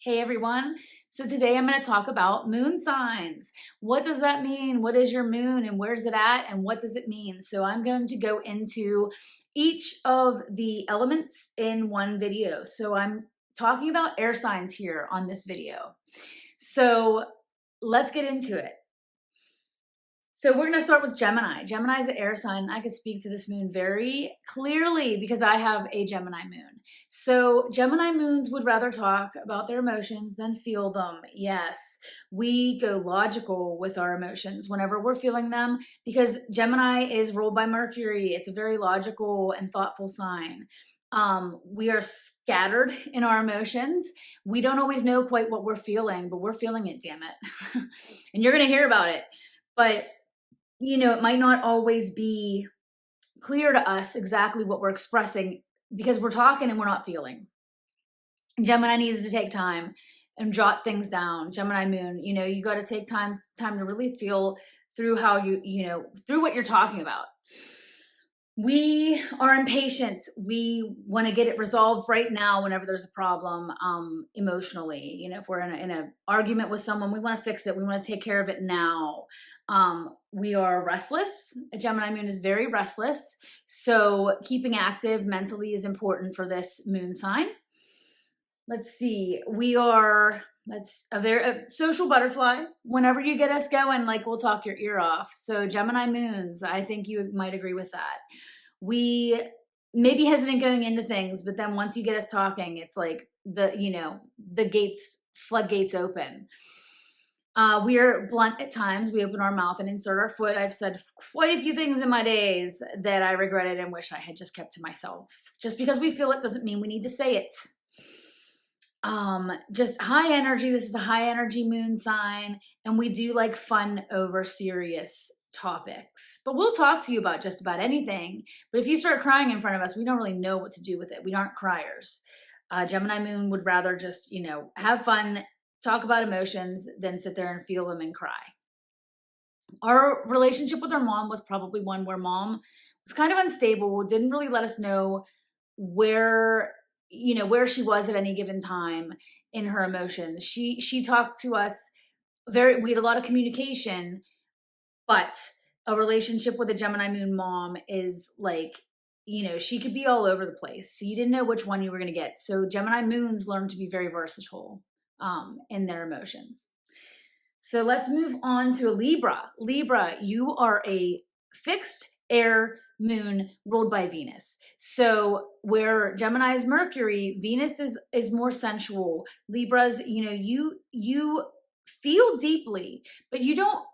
Hey everyone. So today I'm going to talk about moon signs. What does that mean? What is your moon and where's it at and what does it mean? So I'm going to go into each of the elements in one video. So I'm talking about air signs here on this video. So let's get into it. So we're going to start with Gemini. Gemini is an air sign. I can speak to this moon very clearly because I have a Gemini moon. So Gemini moons would rather talk about their emotions than feel them. Yes, we go logical with our emotions whenever we're feeling them because Gemini is ruled by Mercury. It's a very logical and thoughtful sign. We are scattered in our emotions. We don't always know quite what we're feeling, but we're feeling it, damn it. And you're going to hear about it. But it might not always be clear to us exactly what we're expressing because we're talking and we're not feeling. Gemini needs to take time and jot things down. Gemini moon, you got to take time to really feel through how through what you're talking about. We are impatient. We want to get it resolved right now whenever there's a problem emotionally. If we're in an argument with someone, we want to fix it. We want to take care of it now. We are restless. A Gemini moon is very restless. So keeping active mentally is important for this moon sign. Let's see. We are a social butterfly. Whenever you get us going, we'll talk your ear off. So Gemini moons, I think you might agree with that. We may be hesitant going into things, but then once you get us talking, it's like the floodgates open. We are blunt at times. We open our mouth and insert our foot. I've said quite a few things in my days that I regretted and wish I had just kept to myself. Just because we feel it doesn't mean we need to say it. Just high energy. This is a high energy moon sign, and we do like fun over serious topics, but we'll talk to you about just about anything. But if you start crying in front of us, we don't really know what to do with it. We aren't criers. Gemini moon would rather just, have fun, talk about emotions, than sit there and feel them and cry. Our relationship with our mom was probably one where mom was kind of unstable, didn't really let us know where she was at any given time in her emotions. She talked to us we had a lot of communication, but a relationship with a Gemini moon mom is she could be all over the place. So you didn't know which one you were going to get. So Gemini moons learn to be very versatile in their emotions. So let's move on to Libra. Libra, you are a fixed air moon ruled by Venus. So where Gemini is Mercury, Venus is more sensual. Libras, you feel deeply, but you don't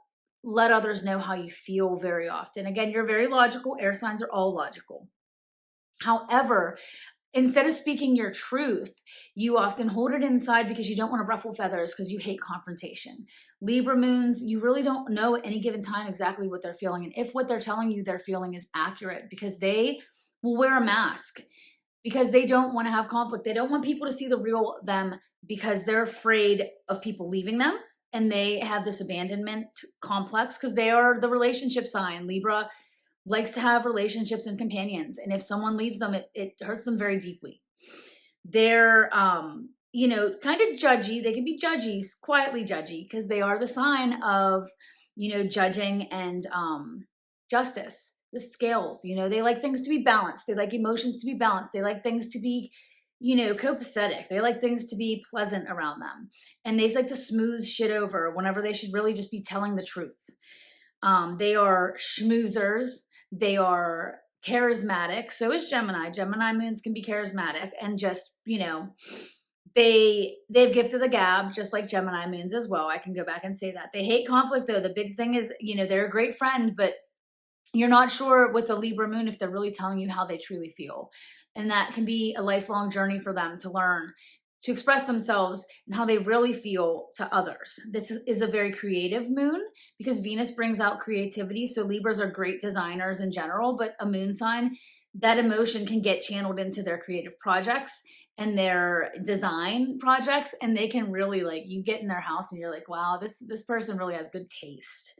let others know how you feel very often. Again, you're very logical. Air signs are all logical. However, instead of speaking your truth, you often hold it inside because you don't want to ruffle feathers because you hate confrontation. Libra moons, you really don't know at any given time exactly what they're feeling. And if what they're telling you they're feeling is accurate, because they will wear a mask because they don't want to have conflict. They don't want people to see the real them because they're afraid of people leaving them. And they have this abandonment complex because they are the relationship sign. Libra likes to have relationships and companions. And if someone leaves them, it hurts them very deeply. They're, kind of judgy. They can be judgy, quietly judgy, because they are the sign of, judging and justice, the scales. They like things to be balanced. They like emotions to be balanced. They like things to be copacetic. They like things to be pleasant around them. And they like to smooth shit over whenever they should really just be telling the truth. They are schmoozers. They are charismatic. So is Gemini. Gemini moons can be charismatic and just, they've gifted the gab, just like Gemini moons as well. I can go back and say that. They hate conflict though. The big thing is, they're a great friend, but you're not sure with a Libra moon if they're really telling you how they truly feel. And that can be a lifelong journey for them to learn to express themselves and how they really feel to others. This is a very creative moon because Venus brings out creativity. So Libras are great designers in general, but a moon sign, that emotion can get channeled into their creative projects and their design projects. And they can really you get in their house and you're like, wow, this person really has good taste.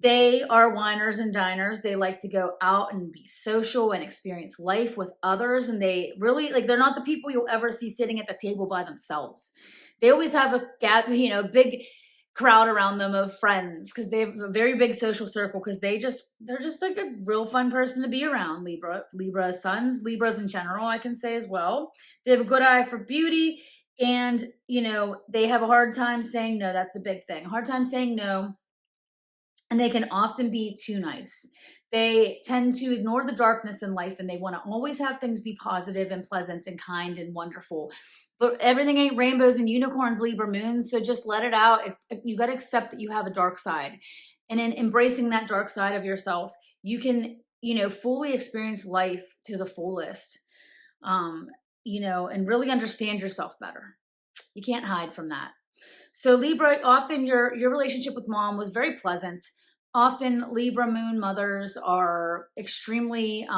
They are whiners and diners. They like to go out and be social and experience life with others. And they really like, they're not the people you'll ever see sitting at the table by themselves. They always have big crowd around them of friends because they have a very big social circle because they're just like a real fun person to be around. Libra sons, Libras in general, I can say as well. They have a good eye for beauty, and they have a hard time saying no. That's the big thing. A hard time saying no. And they can often be too nice. They tend to ignore the darkness in life, and they want to always have things be positive and pleasant and kind and wonderful. But everything ain't rainbows and unicorns, Libra moon. So just let it out. You got to accept that you have a dark side. And in embracing that dark side of yourself, you can, fully experience life to the fullest, and really understand yourself better. You can't hide from that. So Libra, often your relationship with mom was very pleasant. Often Libra moon mothers are extremely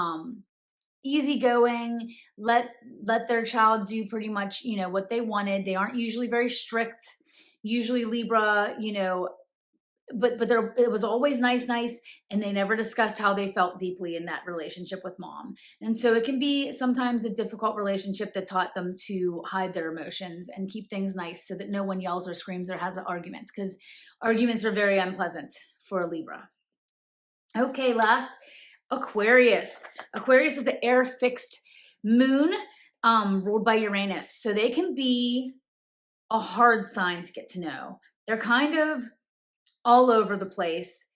easygoing, let their child do pretty much, what they wanted. They aren't usually very strict. Usually Libra, but it was always nice, and they never discussed how they felt deeply in that relationship with mom. And so it can be sometimes a difficult relationship that taught them to hide their emotions and keep things nice so that no one yells or screams or has an argument, because arguments are very unpleasant for a Libra. Okay, last, Aquarius. Aquarius is an air fixed moon ruled by Uranus. So they can be a hard sign to get to know. They're kind of all over the place,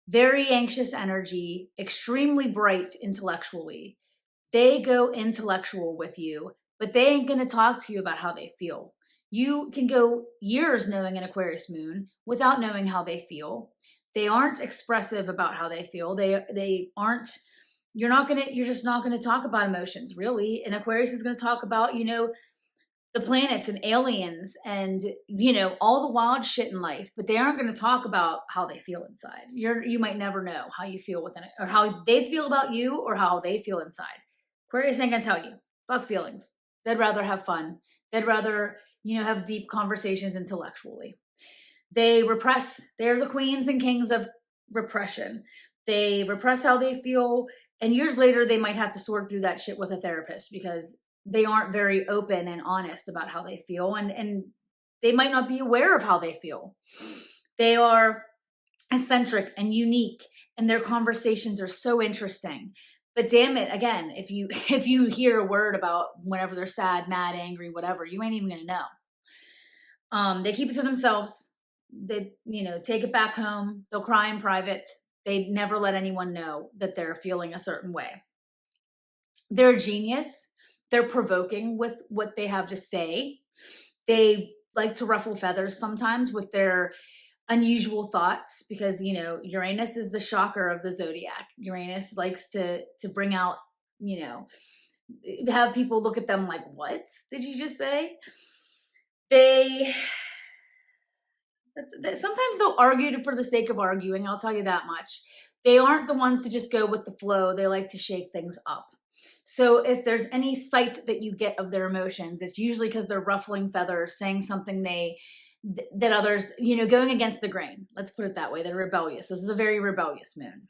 very anxious energy, extremely bright intellectually. They go intellectual with you, but they ain't going to talk to you about how they feel. You can go years knowing an Aquarius moon without knowing how they feel. They aren't expressive about how they feel. They aren't, you're just not going to talk about emotions, really. And Aquarius is going to talk about, the planets and aliens and all the wild shit in life, but they aren't going to talk about how they feel inside. You might never know how you feel within it, or how they feel about you, or how they feel inside. Aquarius ain't gonna tell you. Fuck feelings. They'd rather have fun. They'd rather have deep conversations intellectually. They repress. They're the queens and kings of repression. They repress how they feel, and years later they might have to sort through that shit with a therapist, because they aren't very open and honest about how they feel, and they might not be aware of how they feel. They are eccentric and unique, and their conversations are so interesting. But damn it, again, if you hear a word about whenever they're sad, mad, angry, whatever, you ain't even gonna know. They keep it to themselves. They take it back home. They'll cry in private. They never let anyone know that they're feeling a certain way. They're a genius. They're provoking with what they have to say. They like to ruffle feathers sometimes with their unusual thoughts, because Uranus is the shocker of the zodiac. Uranus likes to bring out, have people look at them like, what did you just say? Sometimes they'll argue for the sake of arguing, I'll tell you that much. They aren't the ones to just go with the flow. They like to shake things up. So if there's any sight that you get of their emotions, it's usually because they're ruffling feathers, saying something that others, going against the grain. Let's put it that way. They're rebellious. This is a very rebellious moon.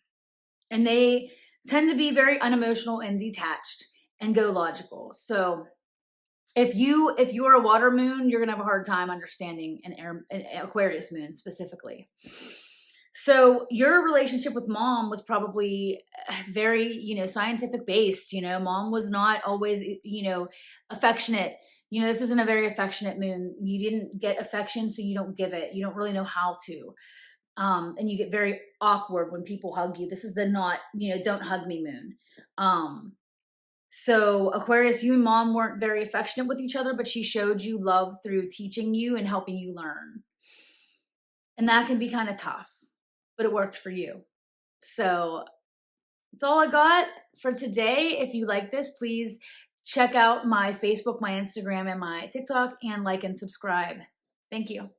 And they tend to be very unemotional and detached and go logical. So if you're a water moon, you're going to have a hard time understanding an Aquarius moon specifically. So your relationship with mom was probably very, scientific based. Mom was not always, affectionate. This isn't a very affectionate moon. You didn't get affection, so you don't give it. You don't really know how to. And you get very awkward when people hug you. This is the not, don't hug me moon. So Aquarius, you and mom weren't very affectionate with each other, but she showed you love through teaching you and helping you learn. And that can be kind of tough, but it worked for you. So that's all I got for today. If you like this, please check out my Facebook, my Instagram, and my TikTok, and like and subscribe. Thank you.